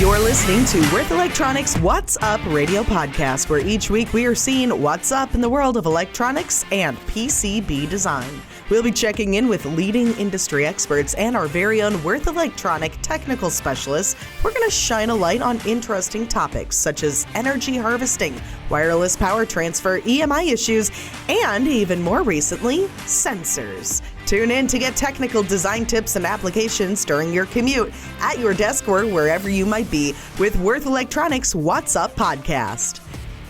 You're listening to Worth Electronics What's Up radio podcast, where each week we are seeing what's up in the world of electronics and PCB design. We'll be checking in with leading industry experts and our very own Worth Electronic technical specialists. We're going to shine a light on interesting topics such as energy harvesting, wireless power transfer, EMI issues, and even more recently, sensors. Tune in to get technical design tips and applications during your commute, at your desk, or wherever you might be with Worth Electronics What's Up podcast.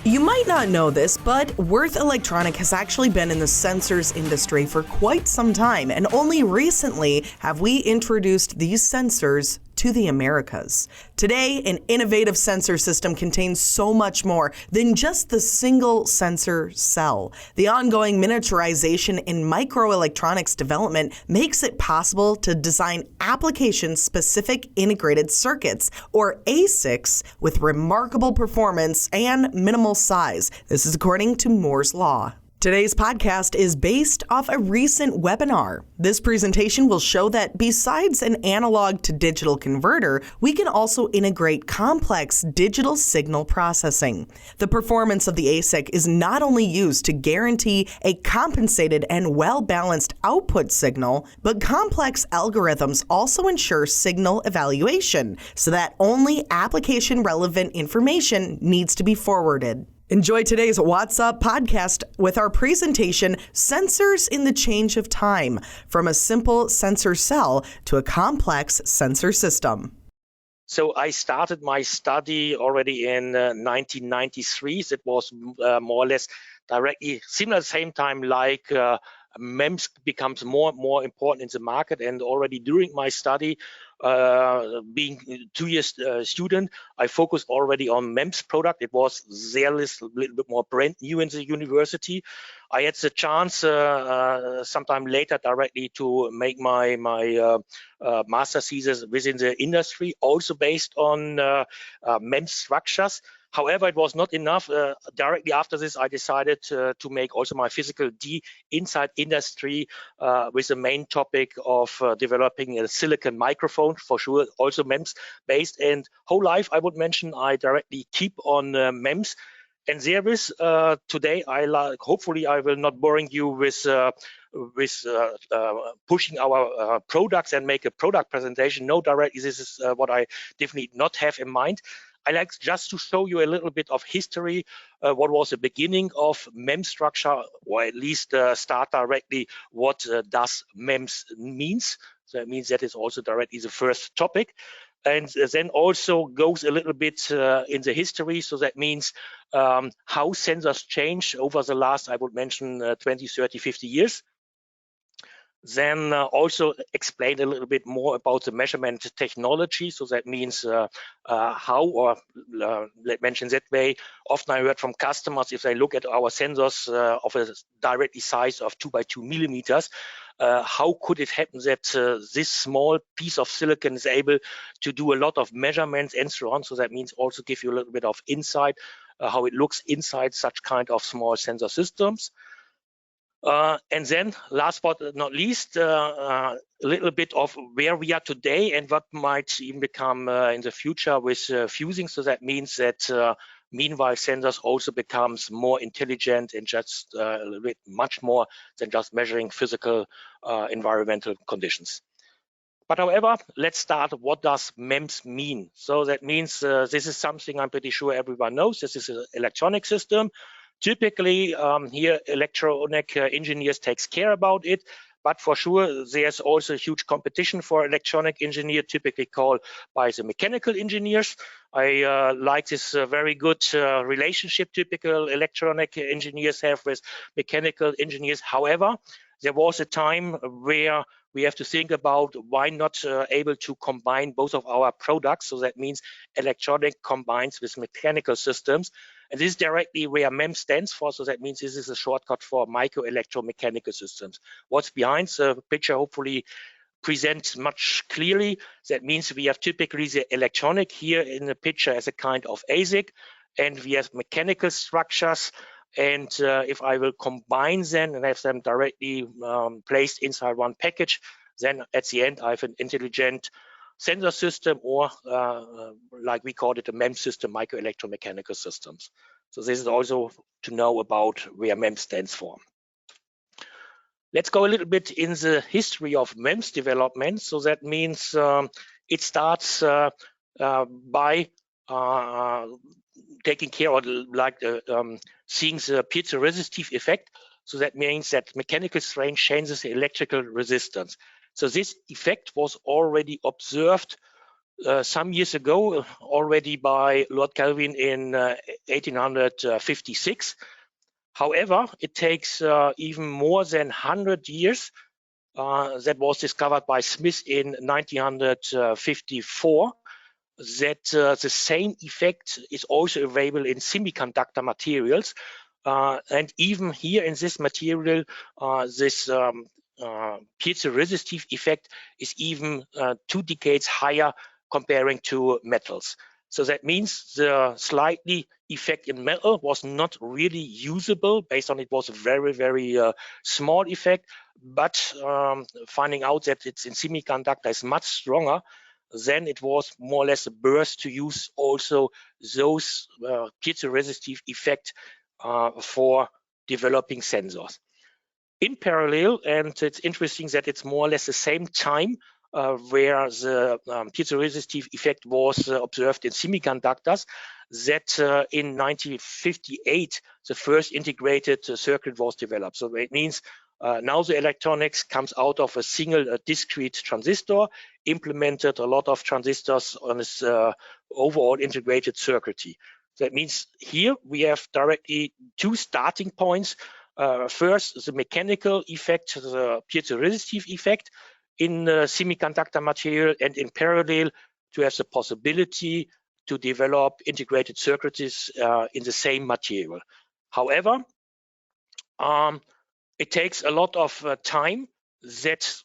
You might not know this, but Worth Electronic has actually been in the sensors industry for quite some time, and only recently have we introduced these sensors to the Americas. Today, an innovative sensor system contains so much more than just the single sensor cell. The ongoing miniaturization in microelectronics development makes it possible to design application-specific integrated circuits, or ASICs, with remarkable performance and minimal size. This is according to Moore's Law. Today's podcast is based off a recent webinar. This presentation will show that besides an analog to digital converter, we can also integrate complex digital signal processing. The performance of the ASIC is not only used to guarantee a compensated and well-balanced output signal, but complex algorithms also ensure signal evaluation so that only application-relevant information needs to be forwarded. Enjoy today's What's Up podcast with our presentation, Sensors in the Change of Time, from a simple sensor cell to a complex sensor system. So I started my study already in 1993. So it was more or less directly similar at the same time like MEMS becomes more and more important in the market. And already during my study, being 2 years student, I focused already on MEMS product. It was there a little bit more brand new in the university. I had the chance sometime later directly to make my master thesis within the industry, also based on MEMS structures. However, it was not enough. Directly after this, I decided to make also my physical D inside industry with the main topic of developing a silicon microphone, for sure, also MEMS based. And whole life, I would mention, I directly keep on MEMS. And there is today, hopefully I will not boring you with pushing our products and make a product presentation. No, directly, this is what I definitely not have in mind. I like just to show you a little bit of history, what was the beginning of MEMS structure, or at least start directly what does MEMS means. So it means that is also directly the first topic. And then also goes a little bit in the history. So that means how sensors change over the last, I would mention, 20, 30, 50 years. Then also explain a little bit more about the measurement technology. So that means how, or let's mention that way, often I heard from customers, if they look at our sensors of a directly size of 2 by 2 millimeters, how could it happen that this small piece of silicon is able to do a lot of measurements and so on. So that means also give you a little bit of insight how it looks inside such kind of small sensor systems. And then last but not least, a little bit of where we are today and what might even become in the future with fusing. So that means that meanwhile sensors also becomes more intelligent and just a little bit much more than just measuring physical environmental conditions. But however, let's start. What does MEMS mean? So that means this is something I'm pretty sure everyone knows. This is an electronic system. Typically, here electronic engineers takes care about it, but for sure there's also huge competition for electronic engineer, typically called by the mechanical engineers. I like this very good relationship typical electronic engineers have with mechanical engineers. However, there was a time where we have to think about why not able to combine both of our products. So that means electronic combines with mechanical systems. And this is directly where MEMS stands for. So that means this is a shortcut for micro electromechanical systems. What's behind the picture hopefully presents much clearly. That means we have typically the electronic here in the picture as a kind of ASIC, and we have mechanical structures. And if I will combine them and have them directly placed inside one package, then at the end I have an intelligent sensor system, or like we called it, a MEMS system, microelectromechanical systems. So this is also to know about where MEMS stands for. Let's go a little bit in the history of MEMS development. So that means it starts by taking care of seeing the piezoresistive effect. So that means that mechanical strain changes the electrical resistance. So this effect was already observed some years ago, already by Lord Kelvin in 1856. However, it takes even more than 100 years. That was discovered by Smith in 1954. That the same effect is also available in semiconductor materials. And even here in this material, this piezoresistive effect is even 2 decades higher comparing to metals. So that means the slightly effect in metal was not really usable, based on it was a very, very small effect. But finding out that it's in semiconductor is much stronger, then it was more or less a burst to use also those piezoresistive effect for developing sensors. In parallel, and it's interesting that it's more or less the same time where the piezoresistive effect was observed in semiconductors, that in 1958 the first integrated circuit was developed. So it means now the electronics comes out of a single discrete transistor, implemented a lot of transistors on this overall integrated circuitry. That means here we have directly 2 starting points. First, the mechanical effect, the piezoresistive effect in semiconductor material, and in parallel to have the possibility to develop integrated circuits in the same material. However, it takes a lot of time that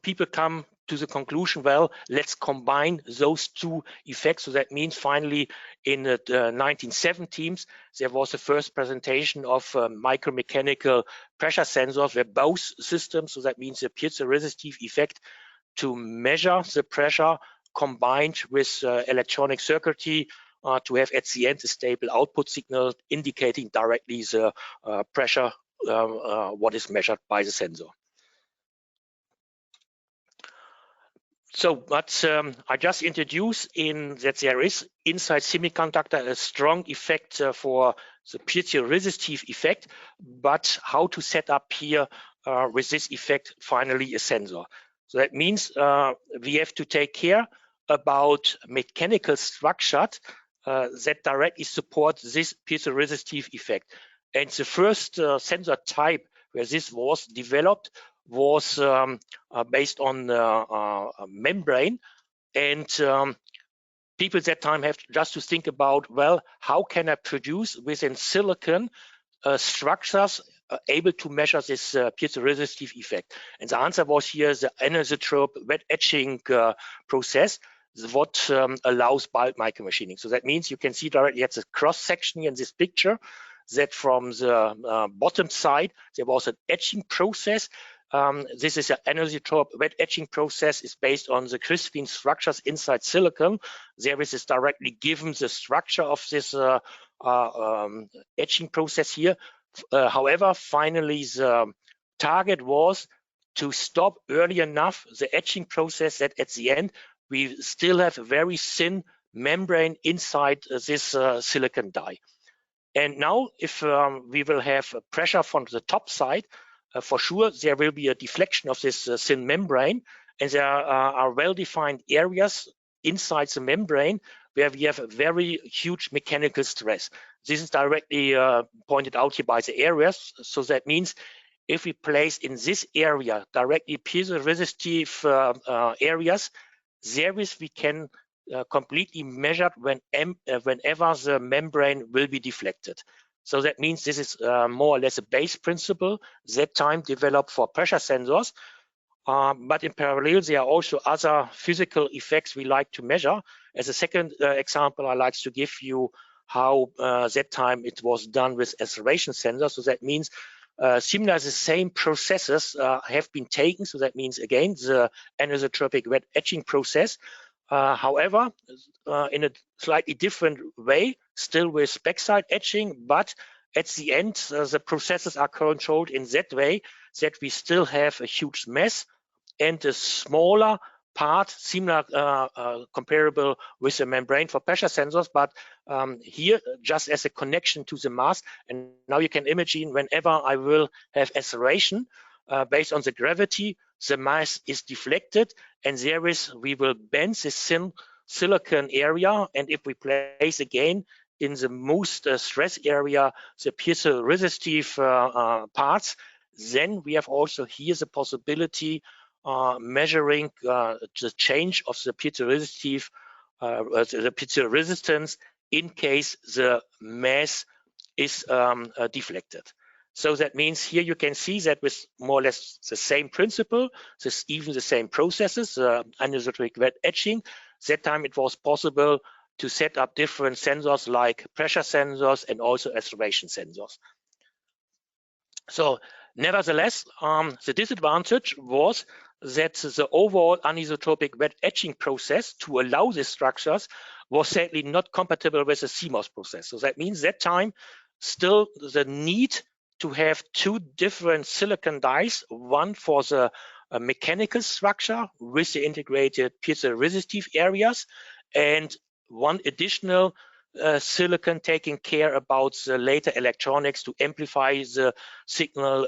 people come to the conclusion, well, let's combine those 2 effects. So that means finally in the 1970s, there was the first presentation of micromechanical pressure sensors where both systems, so that means the piezoresistive effect to measure the pressure combined with electronic circuitry to have at the end a stable output signal indicating directly the pressure what is measured by the sensor. So, but I just introduced in that there is inside semiconductor a strong effect for the piezoresistive effect, but how to set up here with this effect finally a sensor. So that means we have to take care about mechanical structures that directly support this piezoresistive effect. And the first sensor type where this was developed was based on a membrane, and people at that time have just to think about, well, how can I produce within silicon structures able to measure this piezoresistive effect? And the answer was here the anisotrope wet etching process, what allows bulk micromachining. So that means you can see directly at the cross section in this picture that from the bottom side there was an etching process. This is an anisotrope wet etching process. Is based on the crystalline structures inside silicon. There is directly given the structure of this etching process here. However, finally the target was to stop early enough the etching process that at the end we still have a very thin membrane inside this silicon die. And now if we will have pressure from the top side, for sure there will be a deflection of this thin membrane, and there are well-defined areas inside the membrane where we have a very huge mechanical stress. This is directly pointed out here by the areas. So that means if we place in this area directly piezoresistive areas, there is we can completely measure whenever the membrane will be deflected. So that means this is more or less a base principle that time developed for pressure sensors. But in parallel, there are also other physical effects we like to measure. As a second example, I like to give you how that time it was done with acceleration sensors. So that means similar the same processes have been taken. So that means again the anisotropic wet etching process However, in a slightly different way, still with backside etching, but at the end, the processes are controlled in that way that we still have a huge mess and a smaller part, similar, comparable with a membrane for pressure sensors, but here just as a connection to the mass. And now you can imagine whenever I will have acceleration based on the gravity, the mass is deflected, and we will bend this thin silicon area. And if we place again in the most stress area the piezoresistive parts, then we have also here the possibility measuring the change of the piezoresistive, the piezoresistance in case the mass is deflected. So that means here you can see that with more or less the same principle, even the same processes, anisotropic wet etching, that time it was possible to set up different sensors like pressure sensors and also acceleration sensors. So nevertheless, the disadvantage was that the overall anisotropic wet etching process to allow these structures was sadly not compatible with the CMOS process. So that means that time still the need to have two different silicon dies, one for the mechanical structure with the integrated piezoresistive areas, and one additional silicon taking care about the later electronics to amplify the signal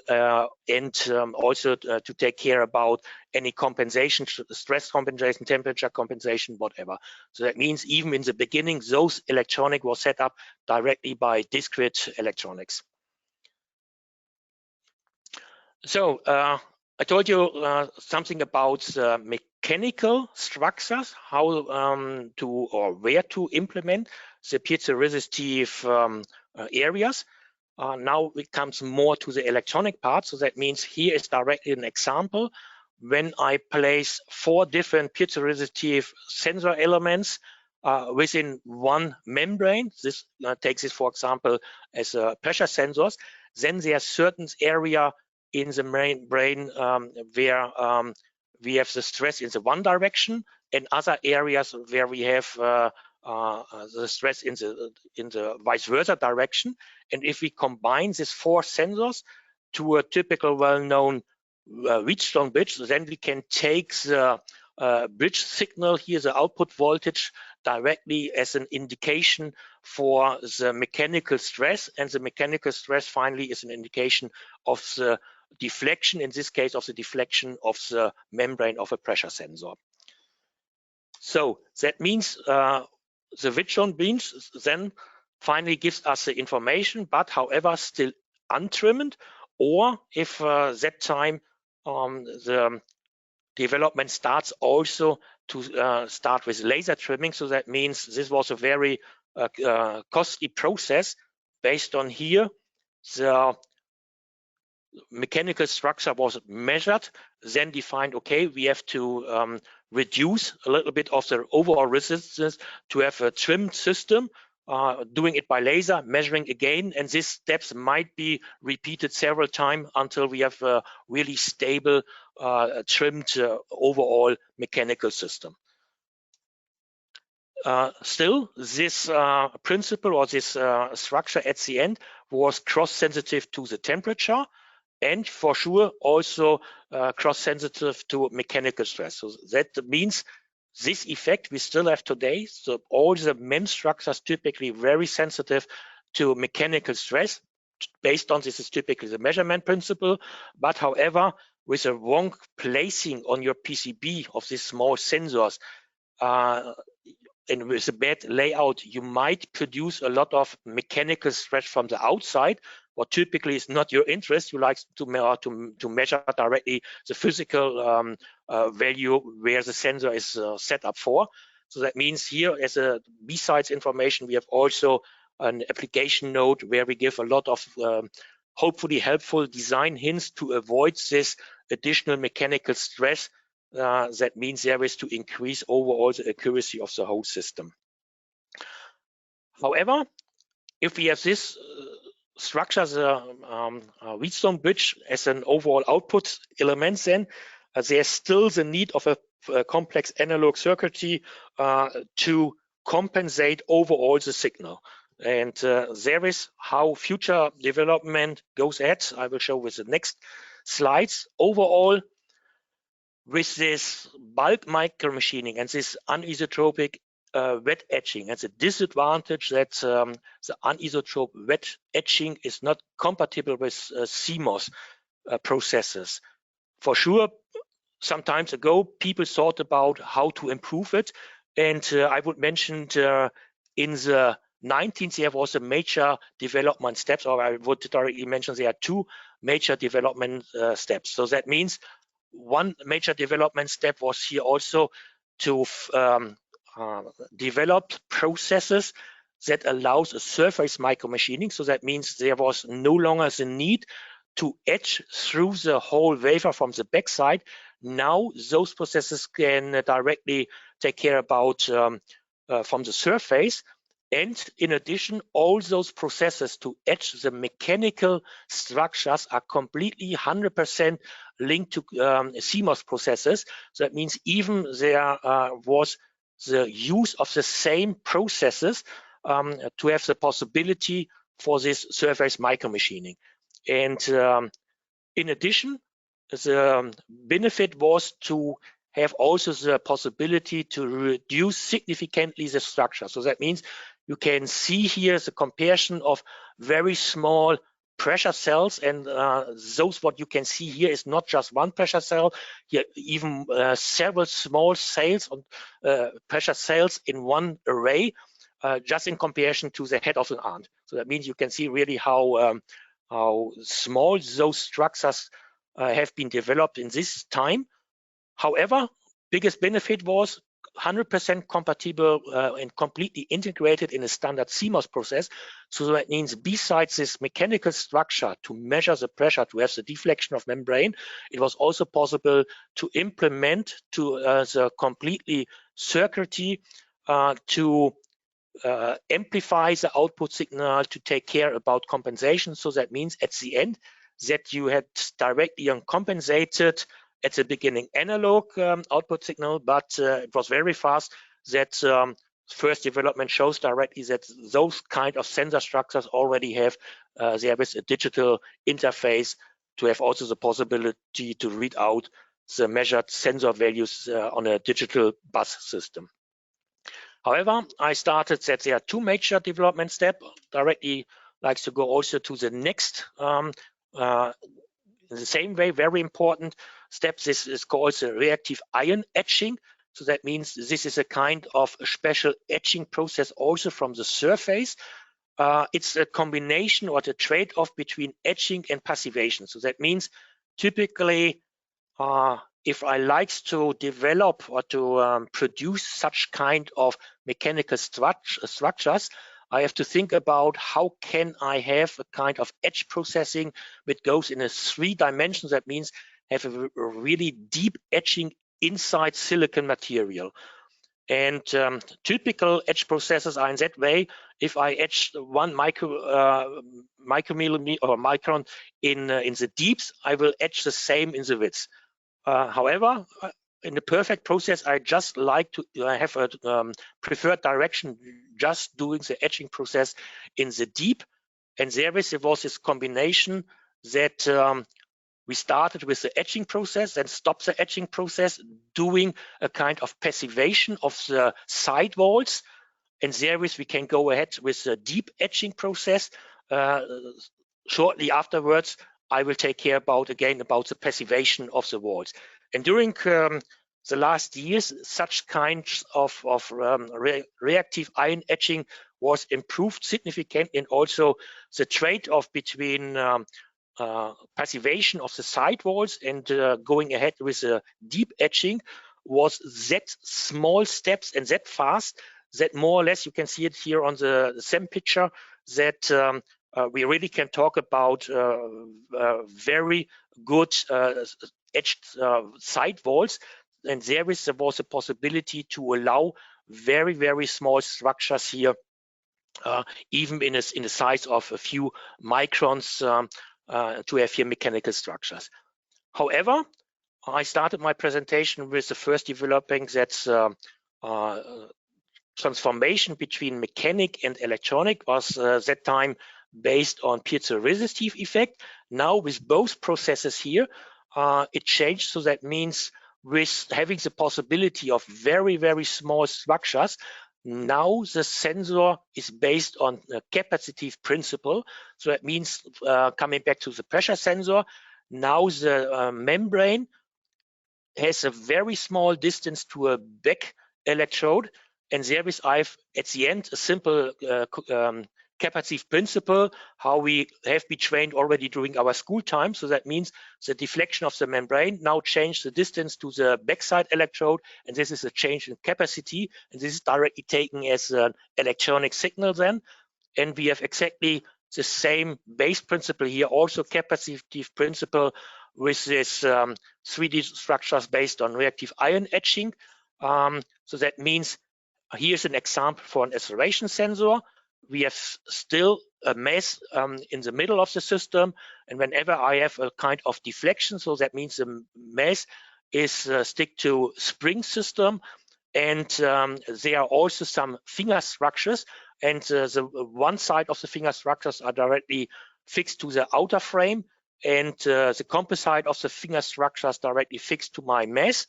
and also to take care about any compensation, stress compensation, temperature compensation, whatever. So that means even in the beginning, those electronics were set up directly by discrete electronics. So I told you something about mechanical structures, how to or where to implement the piezoresistive areas. Now it comes more to the electronic part. So that means here is directly an example. When I place 4 different piezoresistive sensor elements within one membrane, this takes it, for example, as pressure sensors, then there are certain area in the brain where we have the stress in the one direction, and other areas where we have the stress in the vice versa direction. And if we combine these 4 sensors to a typical well-known Wheatstone bridge, then we can take the bridge signal here, the output voltage, directly as an indication for the mechanical stress, and the mechanical stress finally is an indication of the deflection, in this case of the deflection of the membrane of a pressure sensor. So that means the Wheatstone beams then finally gives us the information, but however still untrimmed, or if that time the development starts also to start with laser trimming. So that means this was a very costly process. Based on here, the mechanical structure was measured, then defined, okay, we have to reduce a little bit of the overall resistance to have a trimmed system, doing it by laser, measuring again, and these steps might be repeated several times until we have a really stable, trimmed overall mechanical system. Still, this principle or this structure at the end was cross-sensitive to the temperature, and for sure also cross-sensitive to mechanical stress. So that means this effect we still have today. So all the MEMS structures typically very sensitive to mechanical stress. Based on this is typically the measurement principle, but however, with a wrong placing on your PCB of these small sensors, and with a bad layout, you might produce a lot of mechanical stress from the outside, what typically is not your interest. You like to measure directly the physical value where the sensor is set up for. So that means here, as a besides information, we have also an application note where we give a lot of hopefully helpful design hints to avoid this additional mechanical stress. That means there is to increase overall the accuracy of the whole system. However, if we have this structure, the Wheatstone bridge as an overall output element, then there's still the need of a complex analog circuitry to compensate overall the signal. And there is how future development goes at. I will show with the next slides. Overall, with this bulk micromachining and this anisotropic wet etching, it's a disadvantage that the anisotrope wet etching is not compatible with CMOS processes. For sure, some time ago, people thought about how to improve it. And I would mention in the 19th, there was a major development steps, or I would directly mention there are two major development steps. So that means one major development step was here also to develop processes that allows a surface micromachining. So that means there was no longer the need to etch through the whole wafer from the backside. Now those processes can directly take care about from the surface. And in addition, all those processes to etch the mechanical structures are completely 100% linked to CMOS processes. So that means even there was the use of the same processes to have the possibility for this surface micromachining. And in addition, the benefit was to have also the possibility to reduce significantly the structure. So that means you can see here the comparison of very small pressure cells, and those what you can see here is not just one pressure cell, here even several small cells and pressure cells in one array, just in comparison to the head of an ant. So that means you can see really how small those structures have been developed in this time. However, biggest benefit was 100% compatible and completely integrated in a standard CMOS process. So that means besides this mechanical structure to measure the pressure, to have the deflection of membrane, it was also possible to implement to the completely circuitry to amplify the output signal, to take care about compensation. So that means at the end that you had directly uncompensated at the beginning analog output signal, but it was very fast that first development shows directly that those kind of sensor structures already have there is a digital interface to have also the possibility to read out the measured sensor values on a digital bus system. However, I started that there are two major development steps. Directly likes to go also to the next in the same way, very important step. This is called the reactive ion etching. So that means this is a kind of a special etching process also from the surface. It's a combination or the trade-off between etching and passivation. So that means typically if I like to develop or to produce such kind of mechanical structures, I have to think about how can I have a kind of etch processing which goes in a 3 dimensions. That means have a really deep etching inside silicon material. And typical etch processes are in that way. If I etch 1 micrometer or micron in the deeps, I will etch the same in the width. However, in the perfect process, I just like to have a preferred direction, just doing the etching process in the deep. And there was this combination that we started with the etching process, then stopped the etching process, doing a kind of passivation of the side walls. And there we can go ahead with the deep etching process. Shortly afterwards, I will take care about the passivation of the walls. And during the last years, such kinds of reactive ion etching was improved significantly, and also the trade-off between passivation of the side walls and going ahead with a deep etching was that small steps and that fast that more or less you can see it here on the same picture that we really can talk about very good etched side walls, and there was a possibility to allow very, very small structures here, even in the size of a few microns, to have here mechanical structures. However, I started my presentation with the first developing that transformation between mechanic and electronic was that time based on piezoresistive effect. Now with both processes here, it changed. So that means with having the possibility of very, very small structures, now the sensor is based on a capacitive principle. So that means coming back to the pressure sensor, now the membrane has a very small distance to a back electrode, and there is I've at the end a simple capacitive principle how we have been trained already during our school time. So that means the deflection of the membrane now changed the distance to the backside electrode, and this is a change in capacity, and this is directly taken as an electronic signal then. And we have exactly the same base principle here, also capacitive principle with this 3D structures based on reactive ion etching. So that means here's an example for an acceleration sensor. We have still a mass in the middle of the system, and whenever I have a kind of deflection, so that means the mass is stick to spring system, and there are also some finger structures, and the one side of the finger structures are directly fixed to the outer frame, and the composite of the finger structures directly fixed to my mass.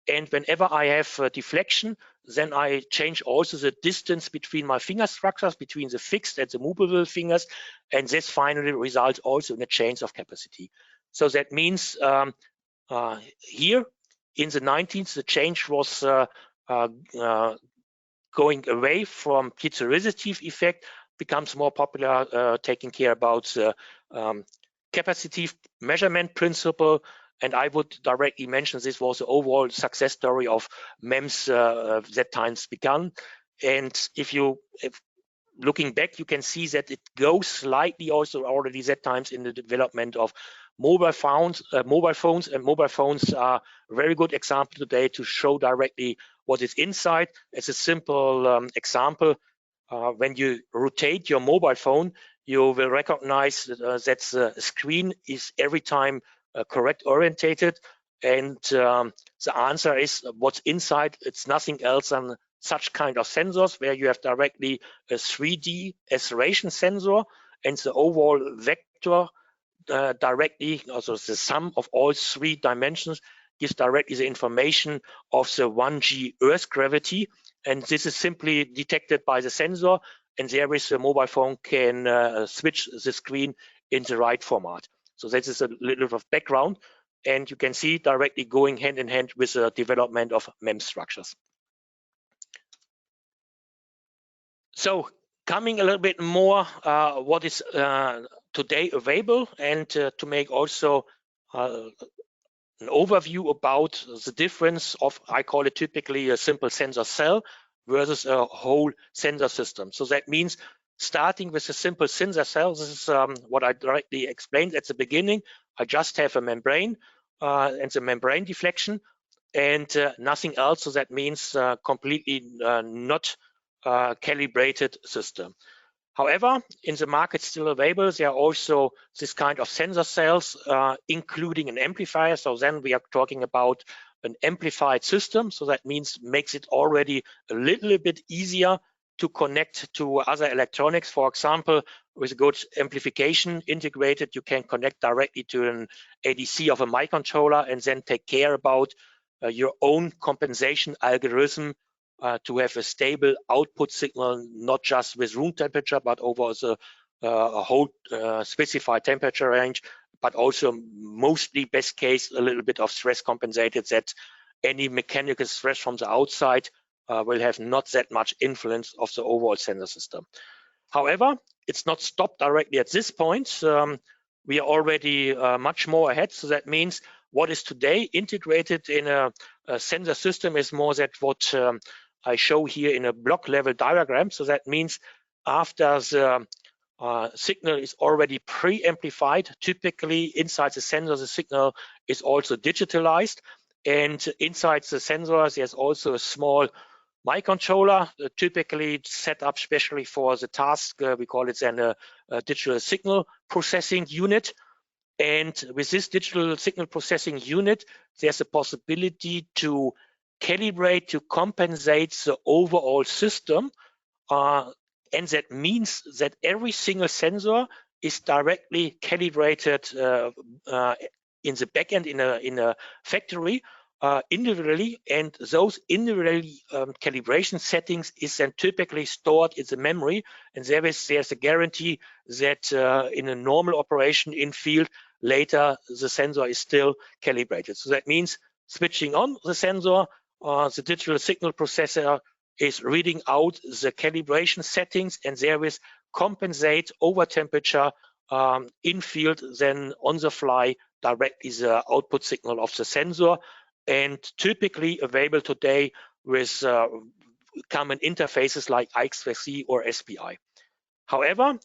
And whenever I have a deflection, then I change also the distance between my finger structures, between the fixed and the movable fingers, and this finally results also in a change of capacity. So that means here in the 90s, the change was going away from piezoresistive effect, becomes more popular, taking care about the capacitive measurement principle. And I would directly mention this was the overall success story of MEMS that times begun. And if looking back, you can see that it goes slightly also already that times in the development of mobile phones. Mobile phones are a very good example today to show directly what is inside. As a simple example, when you rotate your mobile phone, you will recognize that the screen is every time correct orientated, and the answer is what's inside. It's nothing else than such kind of sensors where you have directly a 3D acceleration sensor, and the overall vector directly, also the sum of all three dimensions, gives directly the information of the 1g Earth gravity, and this is simply detected by the sensor, and there is the mobile phone can switch the screen in the right format. So this is a little bit of background, and you can see directly going hand in hand with the development of MEMS structures. So coming a little bit more what is today available, and to make also an overview about the difference of, I call it typically a simple sensor cell versus a whole sensor system. So that means starting with a simple sensor cell, this is what I directly explained at the beginning. I just have a membrane and the membrane deflection and nothing else. So that means completely not calibrated system. However, in the market still available, there are also this kind of sensor cells, including an amplifier. So then we are talking about an amplified system. So that means makes it already a little bit easier to connect to other electronics. For example, with a good amplification integrated, you can connect directly to an ADC of a microcontroller and then take care about your own compensation algorithm to have a stable output signal, not just with room temperature, but over a whole specified temperature range, but also mostly best case, a little bit of stress compensated, that any mechanical stress from the outside will have not that much influence of the overall sensor system. However, it's not stopped directly at this point. We are already much more ahead. So that means what is today integrated in a sensor system is more that what I show here in a block level diagram. So that means after the signal is already pre-amplified, typically inside the sensor, the signal is also digitalized. And inside the sensor, there's also a small microcontroller, typically set up specially for the task. We call it then a digital signal processing unit. And with this digital signal processing unit, there's a possibility to calibrate, to compensate the overall system. And that means that every single sensor is directly calibrated in the backend in a factory individually, and those individually calibration settings is then typically stored in the memory, and there's a guarantee that in a normal operation in field later the sensor is still calibrated. So that means switching on the sensor, the digital signal processor is reading out the calibration settings and therewith compensate over temperature in field, then on the fly directly the output signal of the sensor, and typically available today with common interfaces like I2C or SPI. However,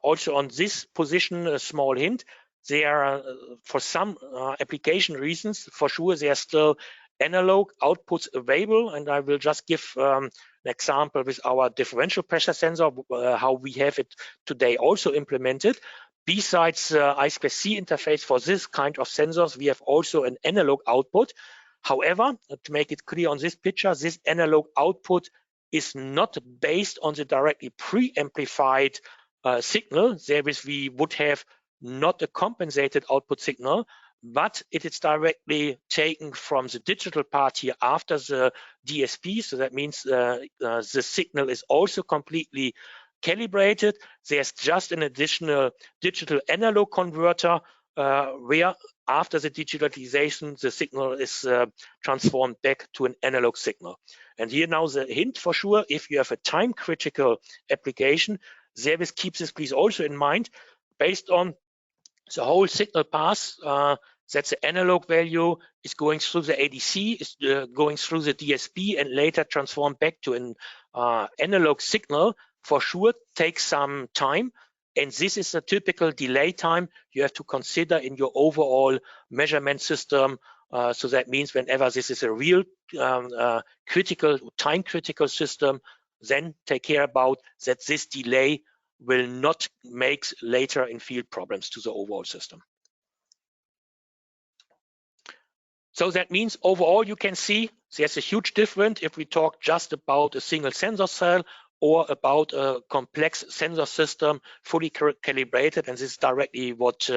also on this position, a small hint, there are, for some application reasons, for sure, there are still analog outputs available, and I will just give an example with our differential pressure sensor, how we have it today also implemented. Besides I2C interface for this kind of sensors, we have also an analog output. However, to make it clear on this picture, this analog output is not based on the directly pre-amplified signal. Therewith, we would have not a compensated output signal, but it is directly taken from the digital part here after the DSP. So that means the signal is also completely calibrated. There's just an additional digital analog converter where after the digitalization, the signal is transformed back to an analog signal. And here now the hint for sure, if you have a time critical application, Service keeps this please also in mind, based on the whole signal path, that the analog value is going through the ADC, is going through the DSP, and later transformed back to an analog signal, for sure takes some time. And this is a typical delay time you have to consider in your overall measurement system. So that means whenever this is a real critical, time critical system, then take care about that this delay will not make later in field problems to the overall system. So that means overall you can see there's a huge difference if we talk just about a single sensor cell or about a complex sensor system fully calibrated. And this is directly what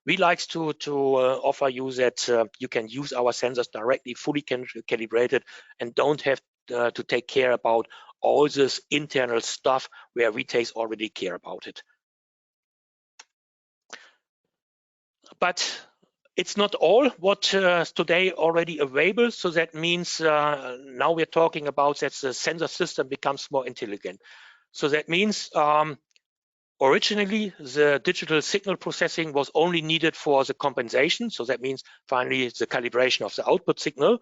we like to offer you, that you can use our sensors directly fully calibrated and don't have to take care about all this internal stuff where retailers already care about it. But it's not all what today already available. So that means now we're talking about that the sensor system becomes more intelligent. So that means originally the digital signal processing was only needed for the compensation. So that means finally the calibration of the output signal.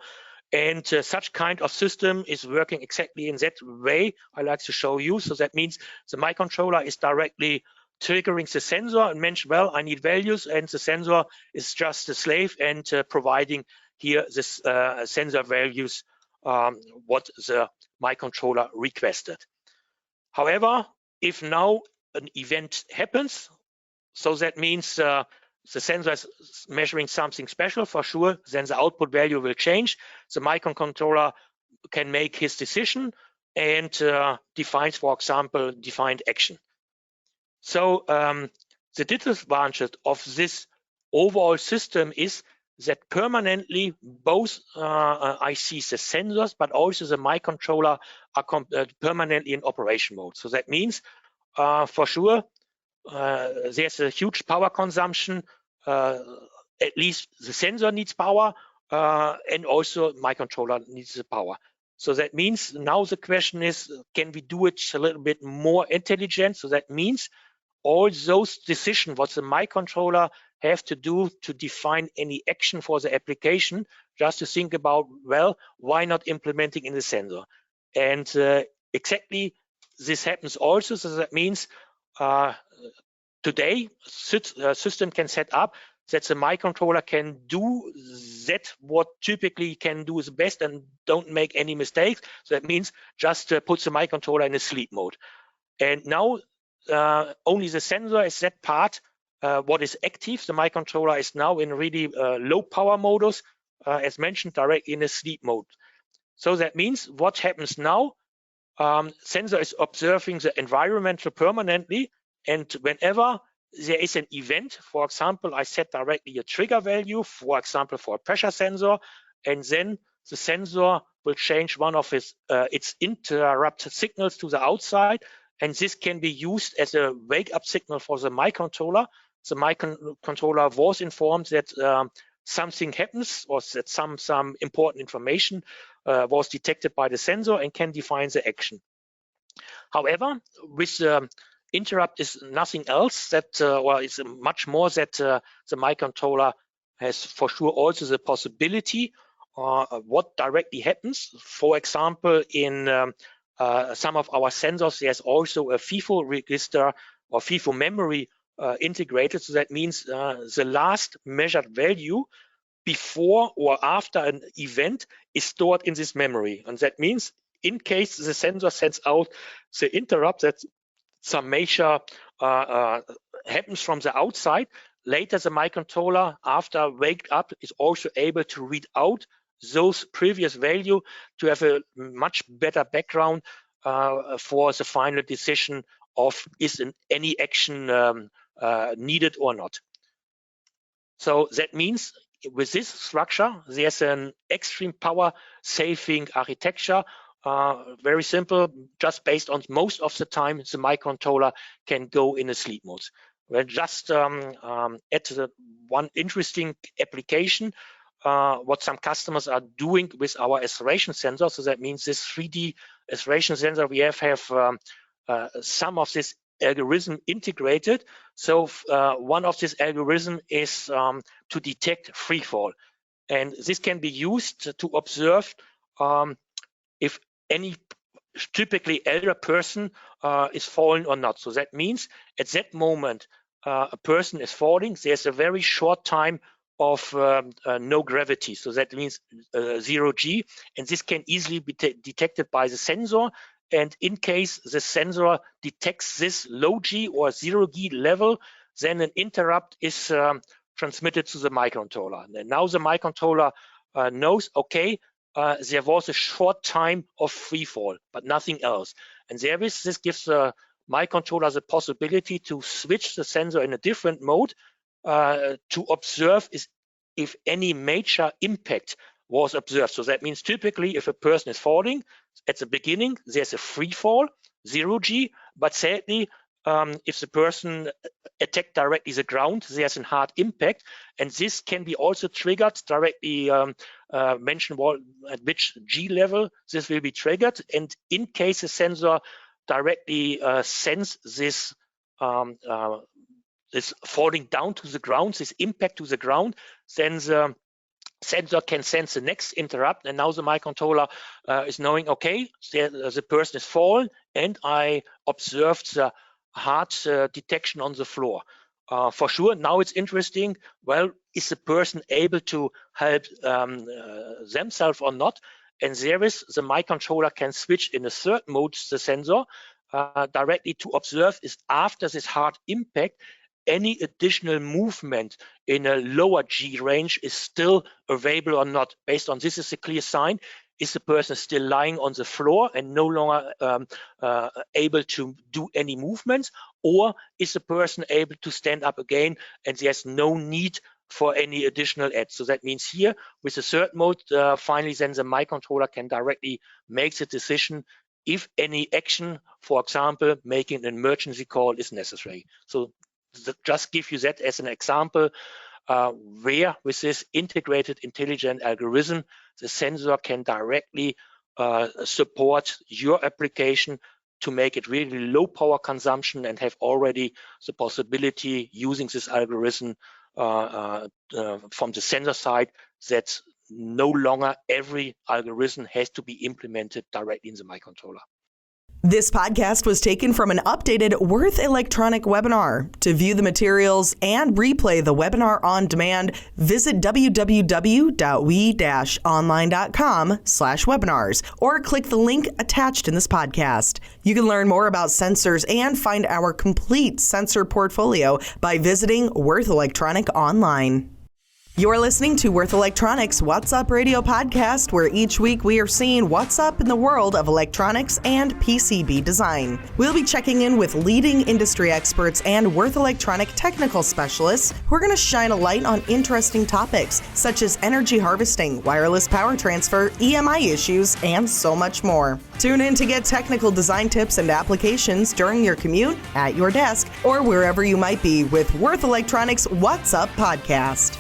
And such kind of system is working exactly in that way I like to show you. So that means the microcontroller is directly triggering the sensor and mention, well, I need values, and the sensor is just a slave and providing here this sensor values what the microcontroller requested. However, if now an event happens, so that means the sensor is measuring something special, for sure, then the output value will change. The microcontroller can make his decision and defines, for example, defined action. So the disadvantage of this overall system is that permanently both ICs, the sensors, but also the microcontroller are permanently in operation mode. So that means for sure there's a huge power consumption. At least the sensor needs power, and also microcontroller needs the power. So that means now the question is, can we do it a little bit more intelligent? So that means all those decisions what the microcontroller have to do to define any action for the application, just to think about, well, why not implementing in the sensor? And exactly this happens also. So that means today system can set up that the microcontroller can do that what typically can do the best and don't make any mistakes. So that means just put the microcontroller in a sleep mode. And now only the sensor is that part what is active. The microcontroller is now in really low power modus, as mentioned, directly in a sleep mode. So that means what happens now, sensor is observing the environment permanently, and whenever there is an event, for example, I set directly a trigger value, for example, for a pressure sensor, and then the sensor will change one of its interrupt signals to the outside, and this can be used as a wake-up signal for the microcontroller. The microcontroller was informed that something happens, or that some important information was detected by the sensor and can define the action. However, with interrupt is nothing else that, well, it's much more that the microcontroller has for sure also the possibility what directly happens. For example, in some of our sensors, there's also a FIFO register or FIFO memory integrated. So that means the last measured value before or after an event is stored in this memory. And that means in case the sensor sends out the interrupt, that some major happens from the outside, later the microcontroller, after wake up, is also able to read out those previous value to have a much better background for the final decision of is any action needed or not. So that means with this structure, there's an extreme power saving architecture. Very simple, just based on most of the time, the microcontroller can go in a sleep mode. We'll just add one interesting application, what some customers are doing with our acceleration sensor. So that means this 3D acceleration sensor, we have some of this algorithm integrated. So one of this algorithm is to detect free fall. And this can be used to observe if any typically elder person is falling or not. So that means at that moment a person is falling, there's a very short time of no gravity. So that means 0G, and this can easily be detected by the sensor. And in case the sensor detects this low G or 0G level, then an interrupt is transmitted to the microcontroller. And now the microcontroller knows, okay, there was a short time of free fall, but nothing else. And this gives the microcontroller the possibility to switch the sensor in a different mode to observe if any major impact was observed. So that means typically if a person is falling, at the beginning, there's a free fall, 0G, but sadly, if the person attacked directly the ground, there's a hard impact, and this can be also triggered directly mentioned at which G level this will be triggered. And in case the sensor directly sense this this falling down to the ground, this impact to the ground, then the sensor can sense the next interrupt, and now the microcontroller is knowing, okay, the person is fallen, and I observed the hard detection on the floor. For sure, now it's interesting, well, is the person able to help themselves or not? And there is, the microcontroller can switch in a third mode, the sensor, directly to observe is after this hard impact, any additional movement in a lower G range is still available or not. Based on this is a clear sign. Is the person still lying on the floor and no longer able to do any movements, or is the person able to stand up again and there's no need for any additional add? So that means here with the third mode, finally then the microcontroller can directly make the decision if any action, for example, making an emergency call is necessary. So just give you that as an example where with this integrated intelligent algorithm, the sensor can directly support your application to make it really low power consumption and have already the possibility using this algorithm from the sensor side that no longer every algorithm has to be implemented directly in the microcontroller. This podcast was taken from an updated Worth Electronic webinar. To view the materials and replay the webinar on demand, visit www.we-online.com/webinars or click the link attached in this podcast. You can learn more about sensors and find our complete sensor portfolio by visiting Worth Electronic online. You're listening to Worth Electronics What's Up Radio podcast, where each week we are seeing what's up in the world of electronics and PCB design. We'll be checking in with leading industry experts and Worth Electronic technical specialists who are going to shine a light on interesting topics such as energy harvesting, wireless power transfer, EMI issues, and so much more. Tune in to get technical design tips and applications during your commute, at your desk, or wherever you might be with Worth Electronics What's Up podcast.